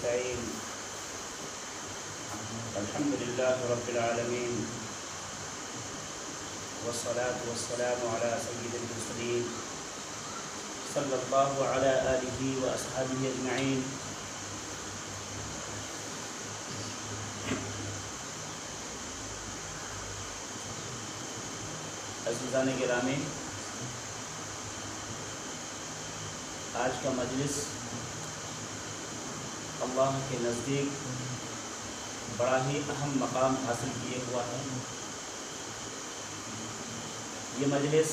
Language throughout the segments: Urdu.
نستعين الحمد لله رب العالمين والصلاة والسلام على سيد المرسلين صلى الله على آله وأصحابه أجمعين. عزیزان گرامی، آج کا مجلس اللہ کے نزدیک بڑا ہی اہم مقام حاصل کیے ہوا ہے. یہ مجلس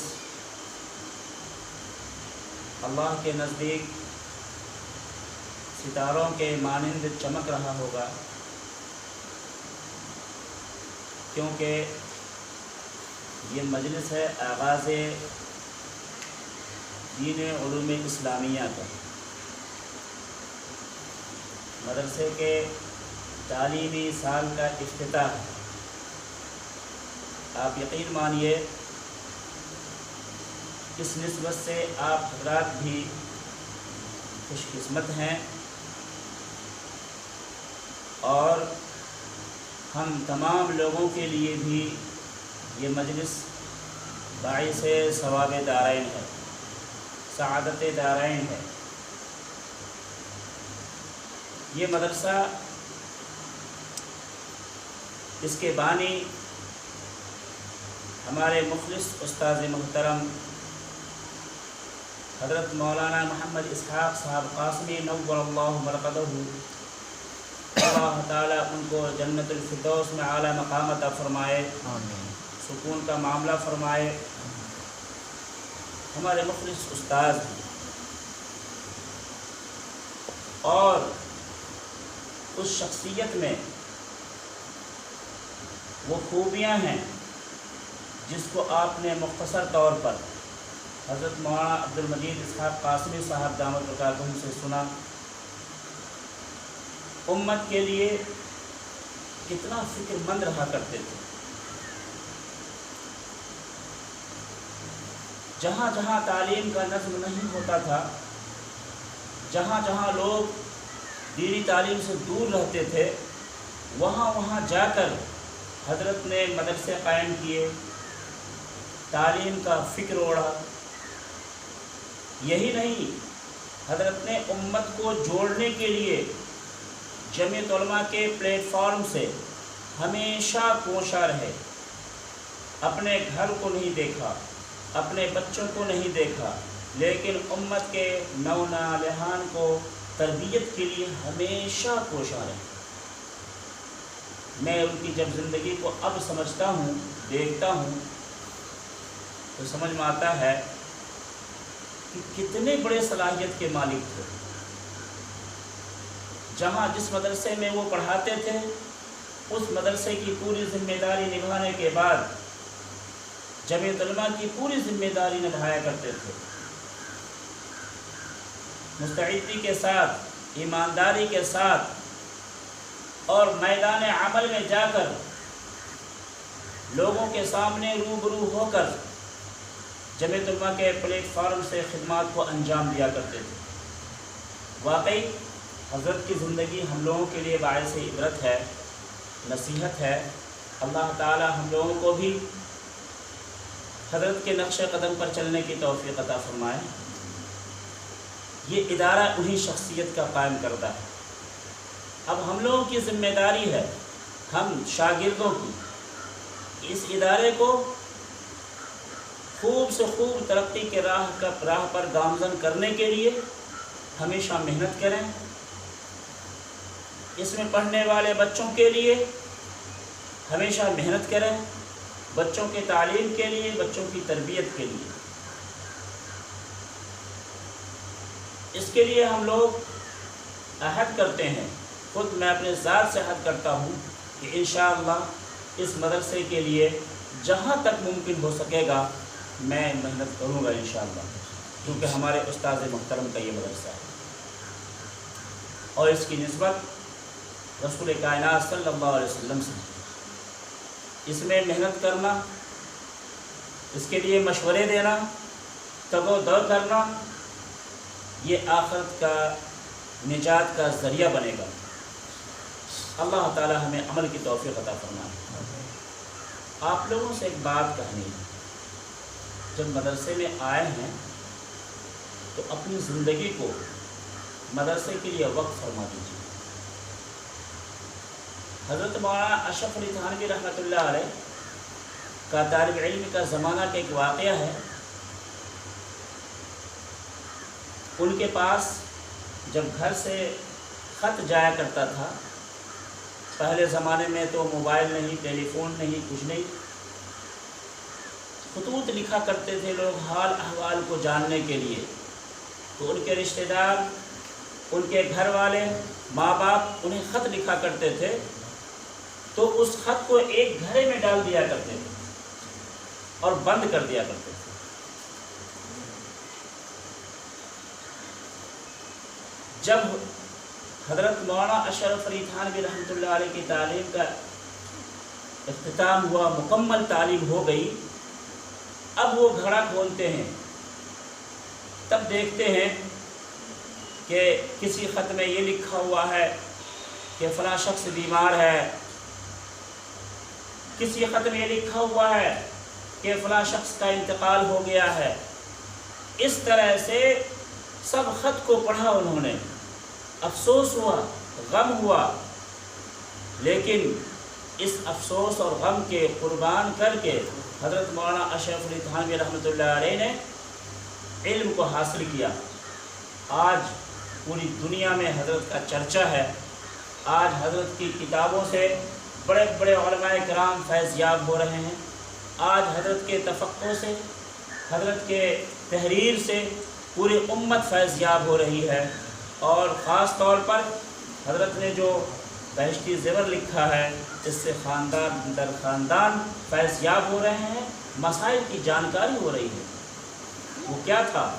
اللہ کے نزدیک ستاروں کے مانند چمک رہا ہوگا، کیونکہ یہ مجلس ہے آغاز دین علوم اسلامیہ کا. مدرسے کے تعلیمی سال کا افتتاح ہے. آپ یقین مانیے اس نسبت سے آپ حضرات بھی خوش قسمت ہیں، اور ہم تمام لوگوں کے لیے بھی یہ مجلس باعث ثواب دارین ہے، سعادت دارین ہے. یہ مدرسہ، اس کے بانی ہمارے مخلص استاذ محترم حضرت مولانا محمد اسحاق صاحب قاسمی نور اللہ مرقدہ، اللہ تعالیٰ ان کو جنت الفردوس میں اعلیٰ مقام عطا فرمائے، سکون کا معاملہ فرمائے. ہمارے مخلص استاذ اور اس شخصیت میں وہ خوبیاں ہیں جس کو آپ نے مختصر طور پر حضرت مولانا عبدالمجید اسحاق قاسمی صاحب دامت برکاتہم سے سنا. امت کے لیے کتنا فکر مند رہا کرتے تھے. جہاں جہاں تعلیم کا نظم نہیں ہوتا تھا، جہاں جہاں لوگ دینی تعلیم سے دور رہتے تھے، وہاں وہاں جا کر حضرت نے مدرسے قائم کیے، تعلیم کا فکر اوڑھا. یہی نہیں، حضرت نے امت کو جوڑنے کے لیے جمعیت علماء کے پلیٹ فارم سے ہمیشہ کوشاں رہے. اپنے گھر کو نہیں دیکھا، اپنے بچوں کو نہیں دیکھا، لیکن امت کے نونالہان کو تربیت کے لیے ہمیشہ کوشاں رہے. میں ان کی جب زندگی کو اب سمجھتا ہوں، دیکھتا ہوں، تو سمجھ میں آتا ہے کہ کتنے بڑے صلاحیت کے مالک تھے. جہاں جس مدرسے میں وہ پڑھاتے تھے، اس مدرسے کی پوری ذمہ داری نبھانے کے بعد جمعیت علماء کی پوری ذمہ داری نبھایا کرتے تھے. مستعدی کے ساتھ، ایمانداری کے ساتھ، اور میدان عمل میں جا کر لوگوں کے سامنے روبرو ہو کر جمعیت علماء کے پلیٹ فارم سے خدمات کو انجام دیا کرتے تھے. واقعی حضرت کی زندگی ہم لوگوں کے لیے باعث عبرت ہے، نصیحت ہے. اللہ تعالی ہم لوگوں کو بھی حضرت کے نقش قدم پر چلنے کی توفیق عطا فرمائے. یہ ادارہ انہی شخصیت کا قائم کردہ ہے. اب ہم لوگوں کی ذمہ داری ہے، ہم شاگردوں کی، اس ادارے کو خوب سے خوب ترقی کے راہ پر گامزن کرنے کے لیے ہمیشہ محنت کریں. اس میں پڑھنے والے بچوں کے لیے ہمیشہ محنت کریں، بچوں کے تعلیم کے لیے، بچوں کی تربیت کے لیے. اس کے لیے ہم لوگ عہد کرتے ہیں، خود میں اپنے ذات سے عہد کرتا ہوں کہ انشاءاللہ اس مدرسے کے لیے جہاں تک ممکن ہو سکے گا میں محنت کروں گا انشاءاللہ، کیونکہ ہمارے استاذ محترم کا یہ مدرسہ ہے. اور اس کی نسبت رسول کائنات صلی اللہ علیہ وسلم سے. اس میں محنت کرنا، اس کے لیے مشورے دینا، تگ و دو کرنا، یہ آخرت کا نجات کا ذریعہ بنے گا. اللہ تعالی ہمیں عمل کی توفیق عطا فرمائے۔ آپ لوگوں سے ایک بات کہنی ہے، جب مدرسے میں آئے ہیں تو اپنی زندگی کو مدرسے کے لیے وقف فرما دیجیے۔ حضرت مولانا اشرف علی تھانوی رحمۃ اللہ علیہ کا طالب علم کا زمانہ کا ایک واقعہ ہے۔ ان کے پاس جب گھر سے خط جایا کرتا تھا، پہلے زمانے میں تو موبائل نہیں، ٹیلی فون نہیں، کچھ نہیں، خطوط لکھا کرتے تھے لوگ حال احوال کو جاننے کے لیے۔ تو ان کے رشتہ دار، ان کے گھر والے، ماں باپ انہیں خط لکھا کرتے تھے، تو اس خط کو ایک گھڑے میں ڈال دیا کرتے تھے اور بند کر دیا کرتے تھے۔ جب حضرت مولانا اشرف علی تھانوی رحمۃ اللہ علیہ کی تعلیم کا اختتام ہوا، مکمل تعلیم ہو گئی، اب وہ گھڑا کھولتے ہیں، تب دیکھتے ہیں کہ کسی خط میں یہ لکھا ہوا ہے کہ فلاں شخص بیمار ہے، کسی خط میں یہ لکھا ہوا ہے کہ فلاں شخص کا انتقال ہو گیا ہے۔ اس طرح سے سب خط کو پڑھا انہوں نے، افسوس ہوا، غم ہوا، لیکن اس افسوس اور غم کے قربان کر کے حضرت مولانا اشرف علی تھانوی رحمۃ اللہ علیہ نے علم کو حاصل کیا۔ آج پوری دنیا میں حضرت کا چرچا ہے، آج حضرت کی کتابوں سے بڑے بڑے علماء کرام فیض یاب ہو رہے ہیں، آج حضرت کے تفقہ سے، حضرت کے تحریر سے پوری امت فیض یاب ہو رہی ہے۔ اور خاص طور پر حضرت نے جو بہشتی زیور لکھا ہے، اس سے خاندان در خاندان فیض یاب ہو رہے ہیں، مسائل کی جانکاری ہو رہی ہے۔ وہ کیا تھا؟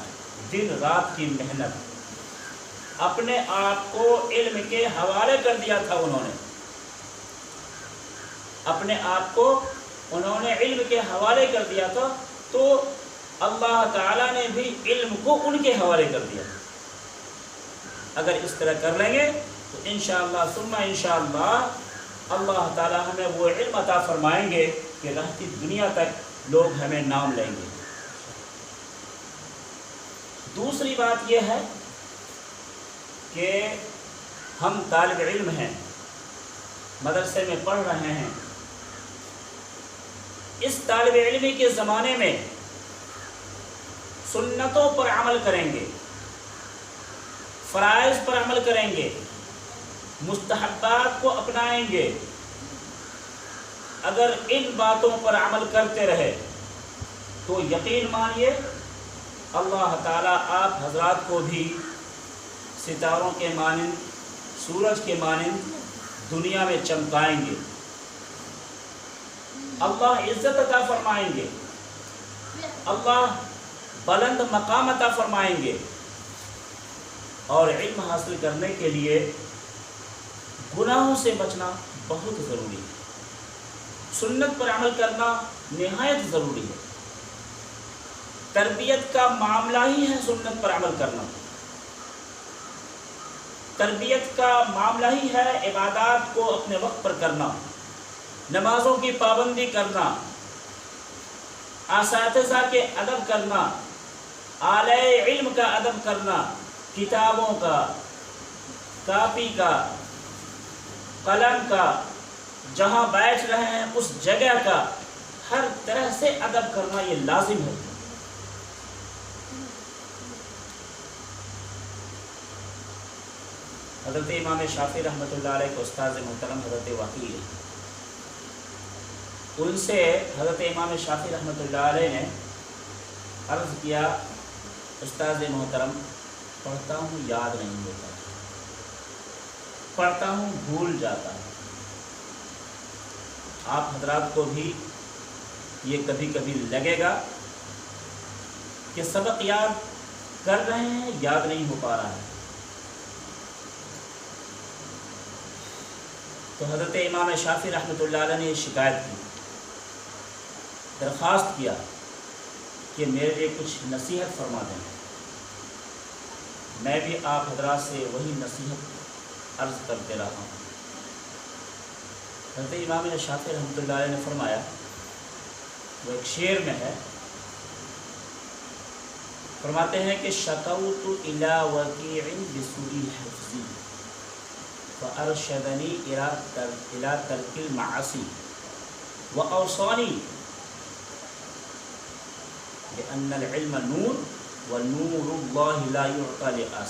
دن رات کی محنت، اپنے آپ کو علم کے حوالے کر دیا تھا انہوں نے، اپنے آپ کو انہوں نے علم کے حوالے کر دیا تھا، تو اللہ تعالیٰ نے بھی علم کو ان کے حوالے کر دیا۔ اگر اس طرح کر لیں گے تو انشاءاللہ ثم انشاءاللہ اللہ تعالیٰ ہمیں وہ علم عطا فرمائیں گے کہ رہتی دنیا تک لوگ ہمیں نام لیں گے۔ دوسری بات یہ ہے کہ ہم طالب علم ہیں، مدرسے میں پڑھ رہے ہیں، اس طالب علمی کے زمانے میں سنتوں پر عمل کریں گے، فرائض پر عمل کریں گے، مستحبات کو اپنائیں گے۔ اگر ان باتوں پر عمل کرتے رہے تو یقین مانیے اللہ تعالیٰ آپ حضرات کو بھی ستاروں کے مانند، سورج کے مانند دنیا میں چمکائیں گے، اللہ عزت عطا فرمائیں گے، اللہ بلند مقام عطا فرمائیں گے۔ اور علم حاصل کرنے کے لیے گناہوں سے بچنا بہت ضروری ہے، سنت پر عمل کرنا نہایت ضروری ہے۔ تربیت کا معاملہ ہی ہے سنت پر عمل کرنا، تربیت کا معاملہ ہی ہے عبادات کو اپنے وقت پر کرنا، نمازوں کی پابندی کرنا، اساتذہ کے ادب کرنا، اعلی علم کا ادب کرنا، کتابوں کا، کاپی کا، قلم کا، جہاں بیٹھ رہے ہیں اس جگہ کا ہر طرح سے ادب کرنا یہ لازم ہے۔ حضرت امام شافعی رحمۃ اللہ علیہ کے استاد محترم حضرت واقعی، ان سے حضرت امام شافعی رحمۃ اللہ علیہ نے عرض کیا، استاد محترم پڑھتا ہوں یاد نہیں ہوتا، پڑھتا ہوں بھول جاتا ہوں۔ آپ حضرات کو بھی یہ کبھی کبھی لگے گا کہ سبق یاد کر رہے ہیں، یاد نہیں ہو پا رہا ہے۔ تو حضرت امام شافعی رحمۃ اللہ علیہ نے شکایت کی، درخواست کیا کہ میرے لیے کچھ نصیحت فرما دیں۔ میں بھی آپ حضرات سے وہی نصیحت عرض کرتے رہا ہوں۔ حضرت امام شافعی رحمۃ اللہ علیہ نے فرمایا، وہ ایک شعر میں ہے، فرماتے ہیں کہ شکوت الی وکیع بسوء حفظی فارشدنی الی ترک المعاصی واوصانی بان العلم نور ونور اللہ لا یعطى